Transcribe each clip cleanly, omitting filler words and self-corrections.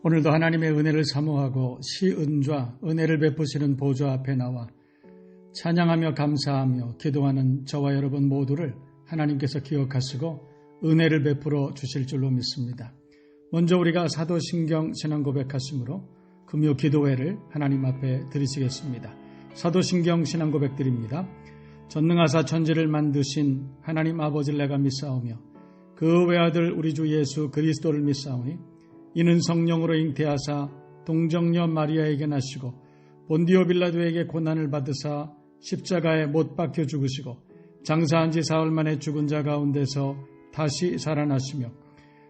오늘도 하나님의 은혜를 사모하고 시은좌 은혜를 베푸시는 보좌 앞에 나와 찬양하며 감사하며 기도하는 저와 여러분 모두를 하나님께서 기억하시고 은혜를 베풀어 주실 줄로 믿습니다. 먼저 우리가 사도신경 신앙 고백하심으로 금요 기도회를 하나님 앞에 드리시겠습니다. 사도신경 신앙 고백 드립니다. 전능하사 천지를 만드신 하나님 아버지를 내가 믿사오며 그 외아들 우리 주 예수 그리스도를 믿사오니 이는 성령으로 잉태하사 동정녀 마리아에게 나시고 본디오 빌라도에게 고난을 받으사 십자가에 못 박혀 죽으시고 장사한 지 사흘 만에 죽은 자 가운데서 다시 살아나시며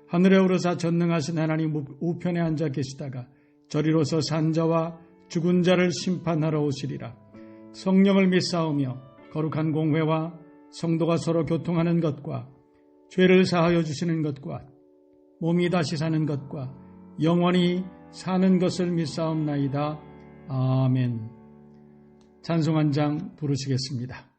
하늘에 오르사 전능하신 하나님 우편에 앉아 계시다가 저리로서 산자와 죽은 자를 심판하러 오시리라. 성령을 믿사오며 거룩한 공회와 성도가 서로 교통하는 것과 죄를 사하여 주시는 것과 몸이 다시 사는 것과 영원히 사는 것을 믿사옵나이다. 아멘. 찬송 한 장 부르시겠습니다.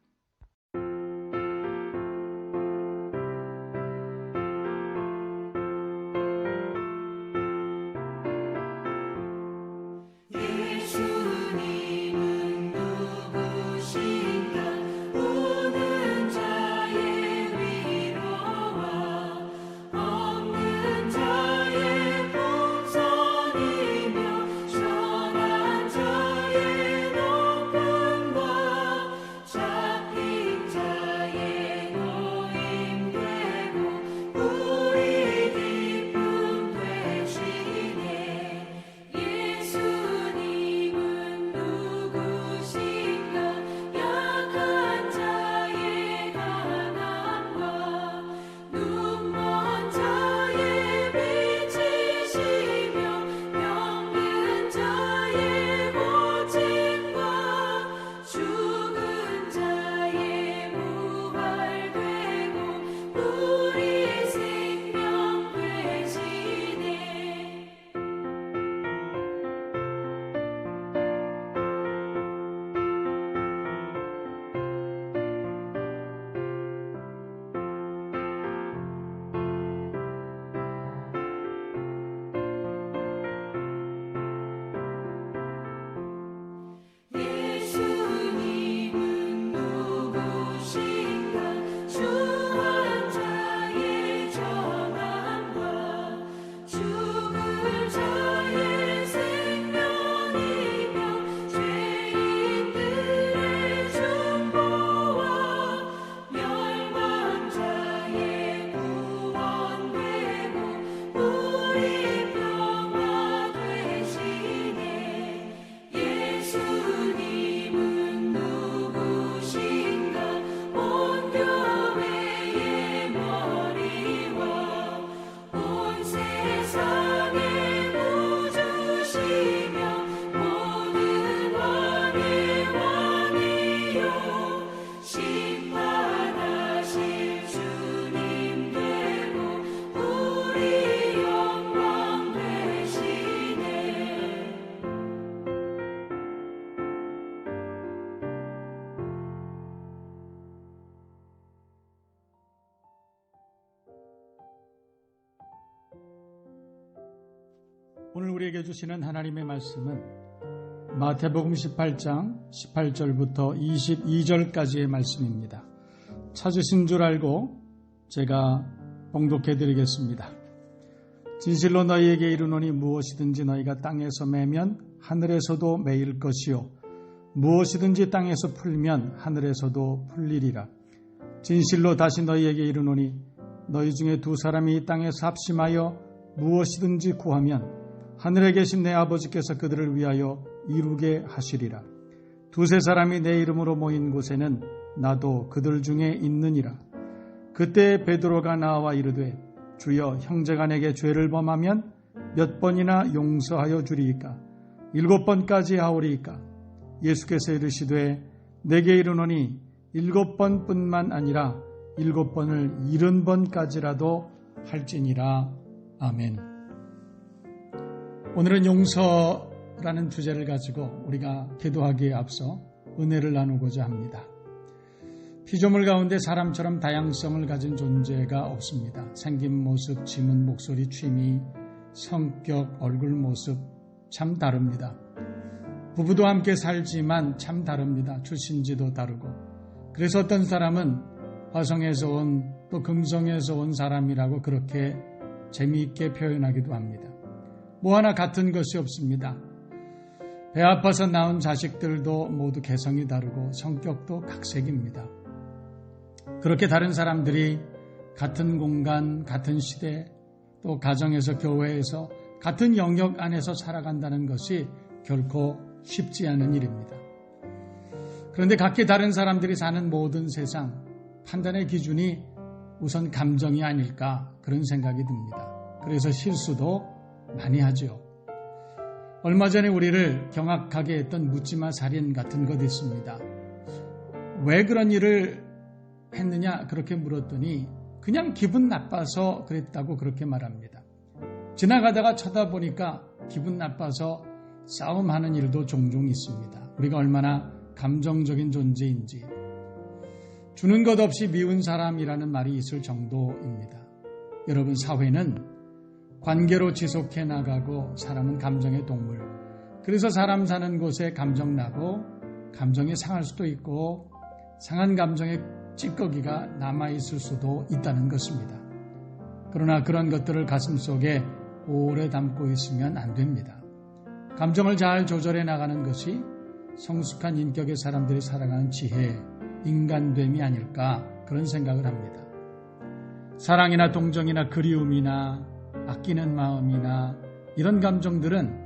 오늘 우리에게 주시는 하나님의 말씀은 마태복음 18장 18절부터 22절까지의 말씀입니다. 찾으신 줄 알고 제가 봉독해 드리겠습니다. 진실로 너희에게 이르노니 무엇이든지 너희가 땅에서 매면 하늘에서도 매일 것이요 무엇이든지 땅에서 풀면 하늘에서도 풀리리라. 진실로 다시 너희에게 이르노니 너희 중에 두 사람이 땅에서 합심하여 무엇이든지 구하면 하늘에 계신 내 아버지께서 그들을 위하여 이루게 하시리라. 두세 사람이 내 이름으로 모인 곳에는 나도 그들 중에 있느니라. 그때 베드로가 나와 이르되 주여 형제가 내게 죄를 범하면 몇 번이나 용서하여 주리이까? 7번까지 하오리이까? 예수께서 이르시되 내게 이르노니 7번뿐만 아니라 7번을 70번까지라도 할지니라. 아멘. 오늘은 용서라는 주제를 가지고 우리가 기도하기에 앞서 은혜를 나누고자 합니다. 피조물 가운데 사람처럼 다양성을 가진 존재가 없습니다. 생긴 모습, 지문, 목소리, 취미, 성격, 얼굴 모습 참 다릅니다. 부부도 함께 살지만 참 다릅니다. 출신지도 다르고. 그래서 어떤 사람은 화성에서 온 또 금성에서 온 사람이라고 그렇게 재미있게 표현하기도 합니다. 뭐 하나 같은 것이 없습니다. 배 아파서 낳은 자식들도 모두 개성이 다르고 성격도 각색입니다. 그렇게 다른 사람들이 같은 공간, 같은 시대, 또 가정에서 교회에서 같은 영역 안에서 살아간다는 것이 결코 쉽지 않은 일입니다. 그런데 각기 다른 사람들이 사는 모든 세상, 판단의 기준이 우선 감정이 아닐까 그런 생각이 듭니다. 그래서 실수도 많이 하죠. 얼마 전에 우리를 경악하게 했던 묻지마 살인 같은 것 있습니다. 왜 그런 일을 했느냐 그렇게 물었더니 그냥 기분 나빠서 그랬다고 그렇게 말합니다. 지나가다가 쳐다보니까 기분 나빠서 싸움하는 일도 종종 있습니다. 우리가 얼마나 감정적인 존재인지. 주는 것 없이 미운 사람이라는 말이 있을 정도입니다. 여러분, 사회는 관계로 지속해 나가고 사람은 감정의 동물. 그래서 사람 사는 곳에 감정 나고 감정이 상할 수도 있고 상한 감정의 찌꺼기가 남아있을 수도 있다는 것입니다. 그러나 그런 것들을 가슴속에 오래 담고 있으면 안 됩니다. 감정을 잘 조절해 나가는 것이 성숙한 인격의 사람들이 살아가는 지혜, 인간됨이 아닐까 그런 생각을 합니다. 사랑이나 동정이나 그리움이나 아끼는 마음이나 이런 감정들은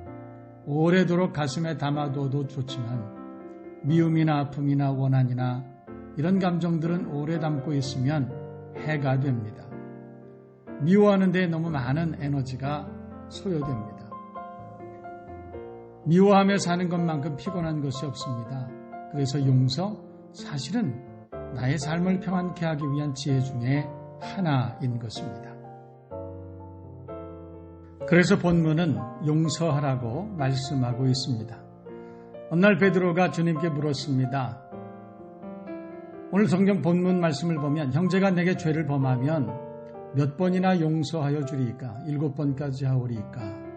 오래도록 가슴에 담아둬도 좋지만 미움이나 아픔이나 원한이나 이런 감정들은 오래 담고 있으면 해가 됩니다. 미워하는 데 너무 많은 에너지가 소요됩니다. 미워하며 사는 것만큼 피곤한 것이 없습니다. 그래서 용서, 사실은 나의 삶을 평안케 하기 위한 지혜 중에 하나인 것입니다. 그래서 본문은 용서하라고 말씀하고 있습니다. 어느 날 베드로가 주님께 물었습니다. 오늘 성경 본문 말씀을 보면 형제가 내게 죄를 범하면 몇 번이나 용서하여 주리이까? 7번까지 하오리이까?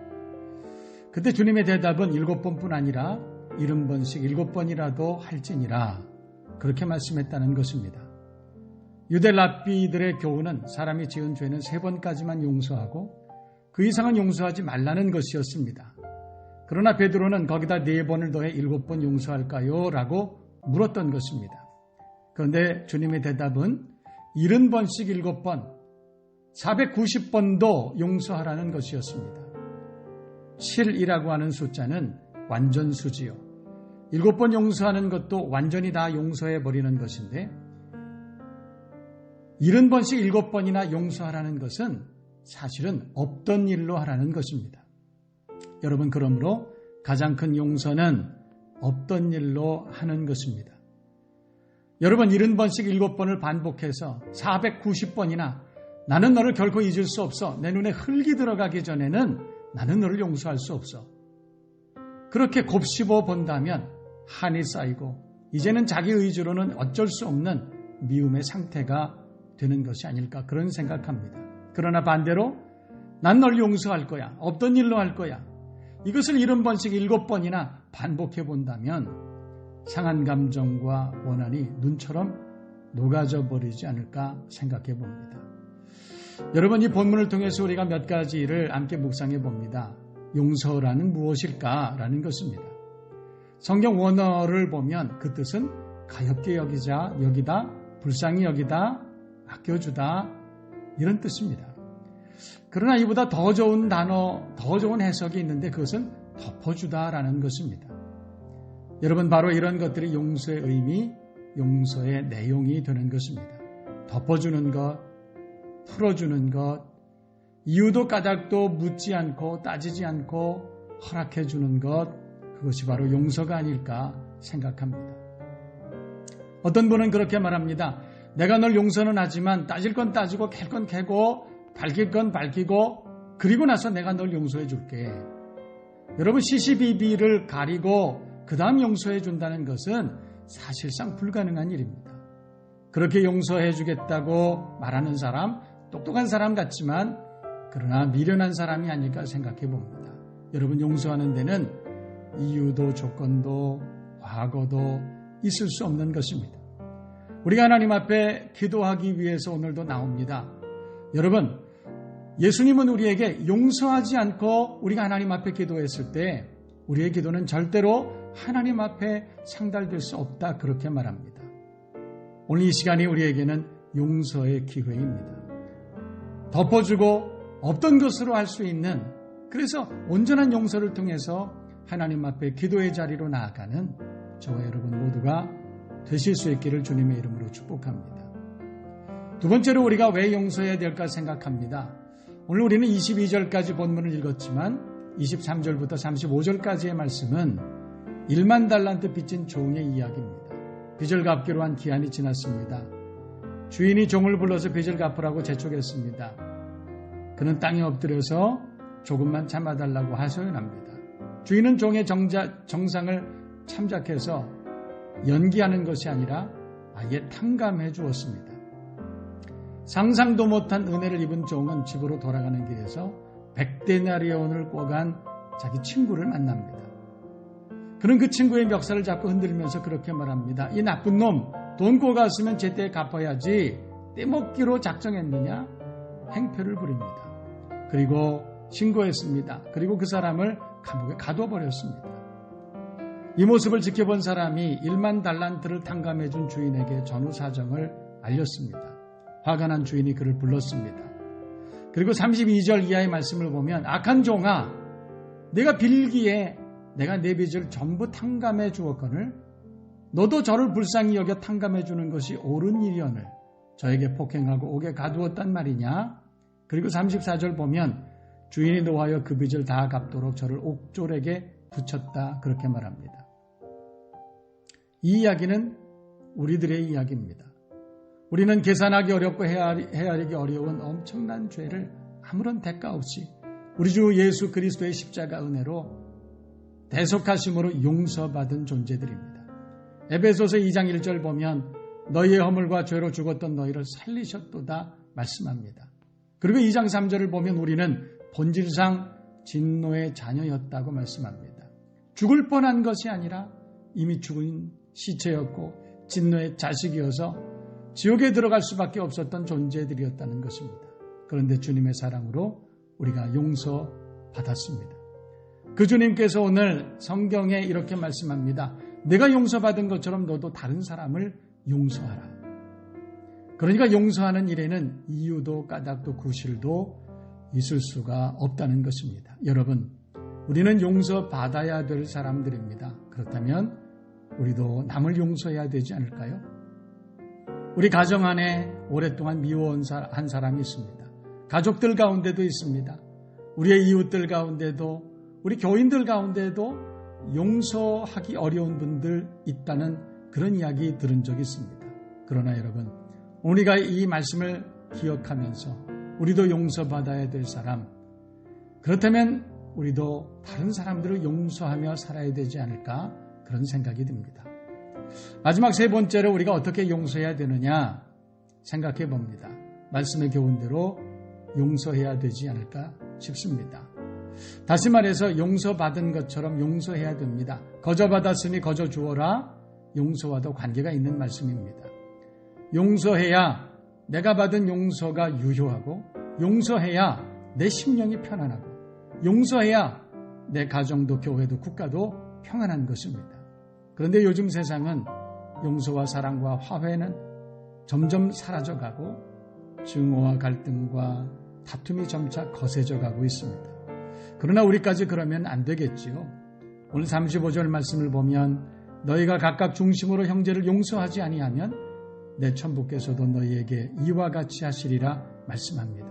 그때 주님의 대답은 7번뿐 아니라 70번씩 7번이라도 할지니라 그렇게 말씀했다는 것입니다. 유대 랍비들의 교훈은 사람이 지은 죄는 3번까지만 용서하고 그 이상은 용서하지 말라는 것이었습니다. 그러나 베드로는 거기다 4번을 더해 7번 용서할까요? 라고 물었던 것입니다. 그런데 주님의 대답은 70번씩 7번, 490번도 용서하라는 것이었습니다. 7이라고 하는 숫자는 완전수지요. 7번 용서하는 것도 완전히 다 용서해버리는 것인데 70번씩 7번이나 용서하라는 것은 사실은 없던 일로 하라는 것입니다. 여러분, 그러므로 가장 큰 용서는 없던 일로 하는 것입니다. 여러분, 70번씩 7번을 반복해서 490번이나 나는 너를 결코 잊을 수 없어. 내 눈에 흙이 들어가기 전에는 나는 너를 용서할 수 없어. 그렇게 곱씹어 본다면 한이 쌓이고 이제는 자기 의지로는 어쩔 수 없는 미움의 상태가 되는 것이 아닐까 그런 생각합니다. 그러나 반대로 난 널 용서할 거야. 없던 일로 할 거야. 이것을 70번씩 7번이나 반복해 본다면 상한 감정과 원한이 눈처럼 녹아져 버리지 않을까 생각해 봅니다. 여러분, 이 본문을 통해서 우리가 몇 가지를 함께 묵상해 봅니다. 용서라는 무엇일까라는 것입니다. 성경 원어를 보면 그 뜻은 가엾게 여기다, 불쌍히 여기다, 아껴주다 이런 뜻입니다. 그러나 이보다 더 좋은 단어, 더 좋은 해석이 있는데 그것은 덮어주다라는 것입니다. 여러분, 바로 이런 것들이 용서의 의미, 용서의 내용이 되는 것입니다. 덮어주는 것, 풀어주는 것, 이유도 까닭도 묻지 않고 따지지 않고 허락해주는 것, 그것이 바로 용서가 아닐까 생각합니다. 어떤 분은 그렇게 말합니다. 내가 널 용서는 하지만 따질 건 따지고 캘 건 캐고 밝힐 건 밝히고 그리고 나서 내가 널 용서해 줄게. 여러분, 시시비비를 가리고 그 다음 용서해 준다는 것은 사실상 불가능한 일입니다. 그렇게 용서해 주겠다고 말하는 사람, 똑똑한 사람 같지만 그러나 미련한 사람이 아닐까 생각해 봅니다. 여러분, 용서하는 데는 이유도 조건도 과거도 있을 수 없는 것입니다. 우리가 하나님 앞에 기도하기 위해서 오늘도 나옵니다. 여러분, 예수님은 우리에게 용서하지 않고 우리가 하나님 앞에 기도했을 때 우리의 기도는 절대로 하나님 앞에 상달될 수 없다, 그렇게 말합니다. 오늘 이 시간이 우리에게는 용서의 기회입니다. 덮어주고 없던 것으로 할 수 있는, 그래서 온전한 용서를 통해서 하나님 앞에 기도의 자리로 나아가는 저와 여러분 모두가 되실 수 있기를 주님의 이름으로 축복합니다. 두 번째로 우리가 왜 용서해야 될까 생각합니다. 오늘 우리는 22절까지 본문을 읽었지만 23절부터 35절까지의 말씀은 1만 달란트 빚진 종의 이야기입니다. 빚을 갚기로 한 기한이 지났습니다. 주인이 종을 불러서 빚을 갚으라고 재촉했습니다. 그는 땅에 엎드려서 조금만 참아달라고 하소연합니다. 주인은 종의 정상을 참작해서 연기하는 것이 아니라 아예 탕감해 주었습니다. 상상도 못한 은혜를 입은 종은 집으로 돌아가는 길에서 100데나리온을 꿔간 자기 친구를 만납니다. 그는 그 친구의 멱살을 잡고 흔들면서 그렇게 말합니다. 이 나쁜 놈, 돈 꿔갔으면 제때 갚아야지 떼먹기로 작정했느냐? 행패를 부립니다. 그리고 신고했습니다. 그리고 그 사람을 감옥에 가둬버렸습니다. 이 모습을 지켜본 사람이 1만 달란트를 탕감해준 주인에게 전후 사정을 알렸습니다. 화가 난 주인이 그를 불렀습니다. 그리고 32절 이하의 말씀을 보면, 악한 종아, 내가 빌기에 내가 내 빚을 전부 탕감해 주었거늘 너도 저를 불쌍히 여겨 탕감해 주는 것이 옳은 일이오늘 저에게 폭행하고 옥에 가두었단 말이냐? 그리고 34절 보면 주인이 노하여 그 빚을 다 갚도록 저를 옥졸에게 붙였다, 그렇게 말합니다. 이 이야기는 우리들의 이야기입니다. 우리는 계산하기 어렵고 헤아리기 어려운 엄청난 죄를 아무런 대가 없이 우리 주 예수 그리스도의 십자가 은혜로 대속하심으로 용서받은 존재들입니다. 에베소서 2장 1절 보면 너희의 허물과 죄로 죽었던 너희를 살리셨도다 말씀합니다. 그리고 2장 3절을 보면 우리는 본질상 진노의 자녀였다고 말씀합니다. 죽을 뻔한 것이 아니라 이미 죽은 시체였고 진노의 자식이어서 지옥에 들어갈 수밖에 없었던 존재들이었다는 것입니다. 그런데 주님의 사랑으로 우리가 용서받았습니다. 그 주님께서 오늘 성경에 이렇게 말씀합니다. 내가 용서받은 것처럼 너도 다른 사람을 용서하라. 그러니까 용서하는 일에는 이유도 까닭도 구실도 있을 수가 없다는 것입니다. 여러분, 우리는 용서받아야 될 사람들입니다. 그렇다면 우리도 남을 용서해야 되지 않을까요? 우리 가정 안에 오랫동안 미워한 한 사람이 있습니다. 가족들 가운데도 있습니다. 우리의 이웃들 가운데도, 우리 교인들 가운데도 용서하기 어려운 분들 있다는 그런 이야기 들은 적이 있습니다. 그러나 여러분, 우리가 이 말씀을 기억하면서 우리도 용서받아야 될 사람, 그렇다면 우리도 다른 사람들을 용서하며 살아야 되지 않을까, 그런 생각이 듭니다. 마지막 세 번째로 우리가 어떻게 용서해야 되느냐 생각해 봅니다. 말씀의 교훈대로 용서해야 되지 않을까 싶습니다. 다시 말해서 용서받은 것처럼 용서해야 됩니다. 거저받았으니 거저 주어라, 용서와도 관계가 있는 말씀입니다. 용서해야 내가 받은 용서가 유효하고, 용서해야 내 심령이 편안하고, 용서해야 내 가정도 교회도 국가도 평안한 것입니다. 그런데 요즘 세상은 용서와 사랑과 화해는 점점 사라져가고 증오와 갈등과 다툼이 점차 거세져가고 있습니다. 그러나 우리까지 그러면 안 되겠지요. 오늘 35절 말씀을 보면 너희가 각각 중심으로 형제를 용서하지 아니하면 내 천부께서도 너희에게 이와 같이 하시리라 말씀합니다.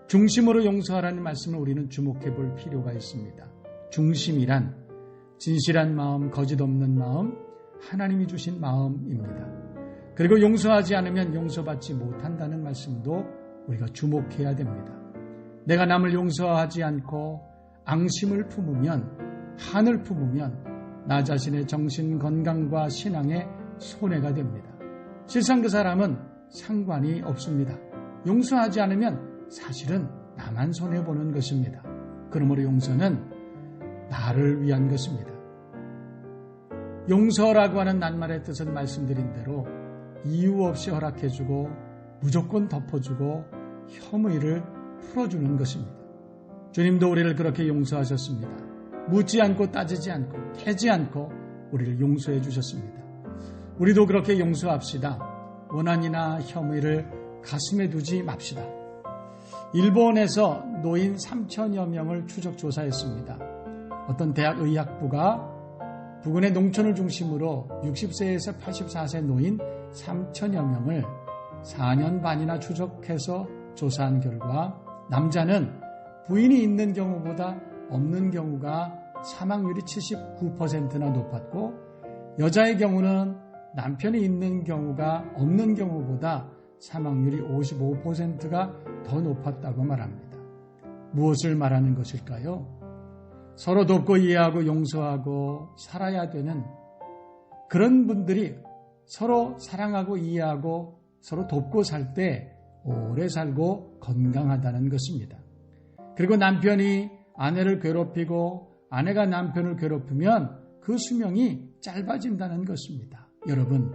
중심으로 용서하라는 말씀을 우리는 주목해 볼 필요가 있습니다. 중심이란 진실한 마음, 거짓 없는 마음, 하나님이 주신 마음입니다. 그리고 용서하지 않으면 용서받지 못한다는 말씀도 우리가 주목해야 됩니다. 내가 남을 용서하지 않고 앙심을 품으면, 한을 품으면 나 자신의 정신 건강과 신앙에 손해가 됩니다. 실상 그 사람은 상관이 없습니다. 용서하지 않으면 사실은 나 나만 손해보는 것입니다. 그러므로 용서는 나를 위한 것입니다. 용서라고 하는 낱말의 뜻은 말씀드린 대로 이유 없이 허락해주고 무조건 덮어주고 혐의를 풀어주는 것입니다. 주님도 우리를 그렇게 용서하셨습니다. 묻지 않고 따지지 않고 캐지 않고 우리를 용서해 주셨습니다. 우리도 그렇게 용서합시다. 원한이나 혐의를 가슴에 두지 맙시다. 일본에서 노인 3천여 명을 추적 조사했습니다. 어떤 대학의학부가 부근의 농촌을 중심으로 60세에서 84세 노인 3천여 명을 4년 반이나 추적해서 조사한 결과 남자는 부인이 있는 경우보다 없는 경우가 사망률이 79%나 높았고 여자의 경우는 남편이 있는 경우가 없는 경우보다 사망률이 55%가 더 높았다고 말합니다. 무엇을 말하는 것일까요? 서로 돕고 이해하고 용서하고 살아야 되는 그런 분들이 서로 사랑하고 이해하고 서로 돕고 살 때 오래 살고 건강하다는 것입니다. 그리고 남편이 아내를 괴롭히고 아내가 남편을 괴롭히면 그 수명이 짧아진다는 것입니다. 여러분,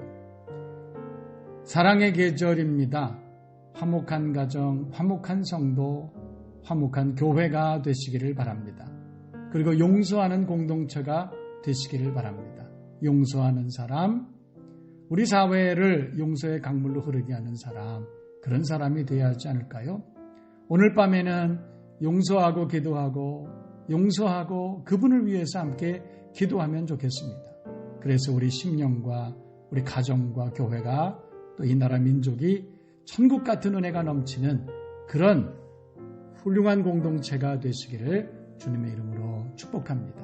사랑의 계절입니다. 화목한 가정, 화목한 성도, 화목한 교회가 되시기를 바랍니다. 그리고 용서하는 공동체가 되시기를 바랍니다. 용서하는 사람, 우리 사회를 용서의 강물로 흐르게 하는 사람, 그런 사람이 되어야 하지 않을까요? 오늘 밤에는 용서하고 기도하고 용서하고 그분을 위해서 함께 기도하면 좋겠습니다. 그래서 우리 심령과 우리 가정과 교회가 또 이 나라 민족이 천국 같은 은혜가 넘치는 그런 훌륭한 공동체가 되시기를 주님의 이름으로 축복합니다.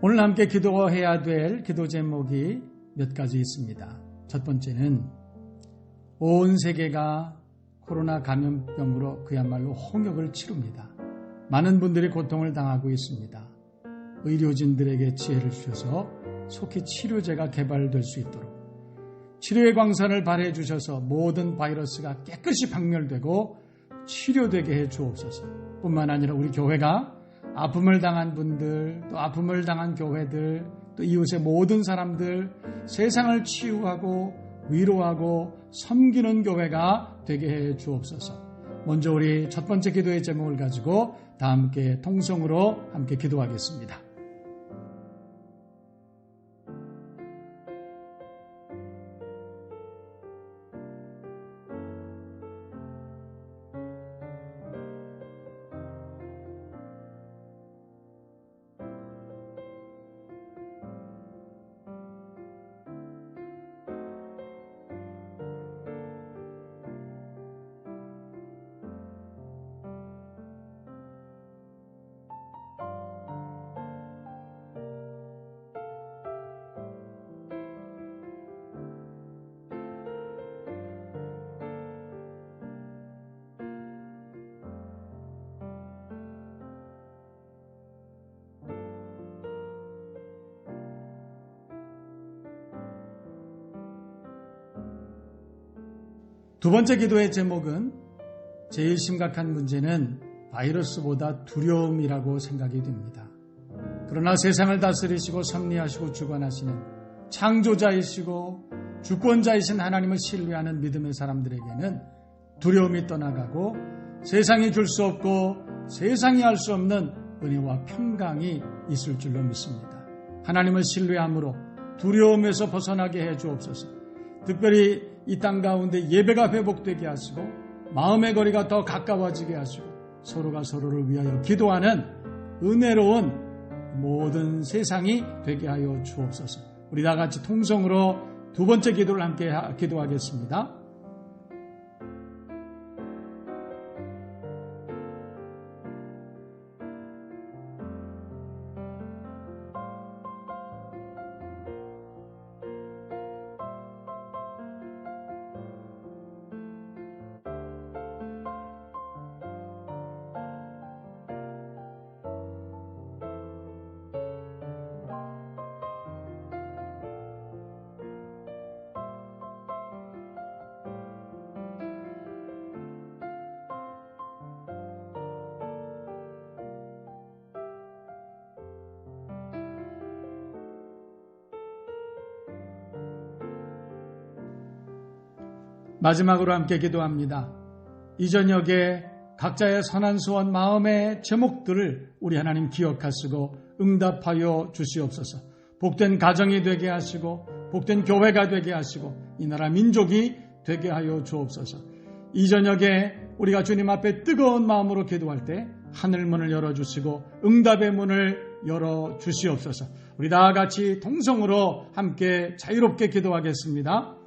오늘 함께 기도해야 될 기도 제목이 몇 가지 있습니다. 첫 번째는 온 세계가 코로나 감염병으로 그야말로 홍역을 치릅니다. 많은 분들이 고통을 당하고 있습니다. 의료진들에게 지혜를 주셔서 속히 치료제가 개발될 수 있도록 치료의 광선을 발해 주셔서 모든 바이러스가 깨끗이 박멸되고 치료되게 해 주옵소서. 뿐만 아니라 우리 교회가 아픔을 당한 분들, 또 아픔을 당한 교회들, 또 이웃의 모든 사람들, 세상을 치유하고 위로하고 섬기는 교회가 되게 해 주옵소서. 먼저 우리 첫 번째 기도의 제목을 가지고 다 함께 통성으로 함께 기도하겠습니다. 두 번째 기도의 제목은 제일 심각한 문제는 바이러스보다 두려움이라고 생각이 됩니다. 그러나 세상을 다스리시고 섭리하시고 주관하시는 창조자이시고 주권자이신 하나님을 신뢰하는 믿음의 사람들에게는 두려움이 떠나가고 세상이 줄 수 없고 세상이 할 수 없는 은혜와 평강이 있을 줄로 믿습니다. 하나님을 신뢰함으로 두려움에서 벗어나게 해 주옵소서. 특별히 이 땅 가운데 예배가 회복되게 하시고 마음의 거리가 더 가까워지게 하시고 서로가 서로를 위하여 기도하는 은혜로운 모든 세상이 되게 하여 주옵소서. 우리 다 같이 통성으로 두 번째 기도를 함께 기도하겠습니다. 마지막으로 함께 기도합니다. 이 저녁에 각자의 선한 소원, 마음의 제목들을 우리 하나님 기억하시고 응답하여 주시옵소서. 복된 가정이 되게 하시고 복된 교회가 되게 하시고 이 나라 민족이 되게 하여 주옵소서. 이 저녁에 우리가 주님 앞에 뜨거운 마음으로 기도할 때 하늘문을 열어주시고 응답의 문을 열어주시옵소서. 우리 다 같이 동성으로 함께 자유롭게 기도하겠습니다.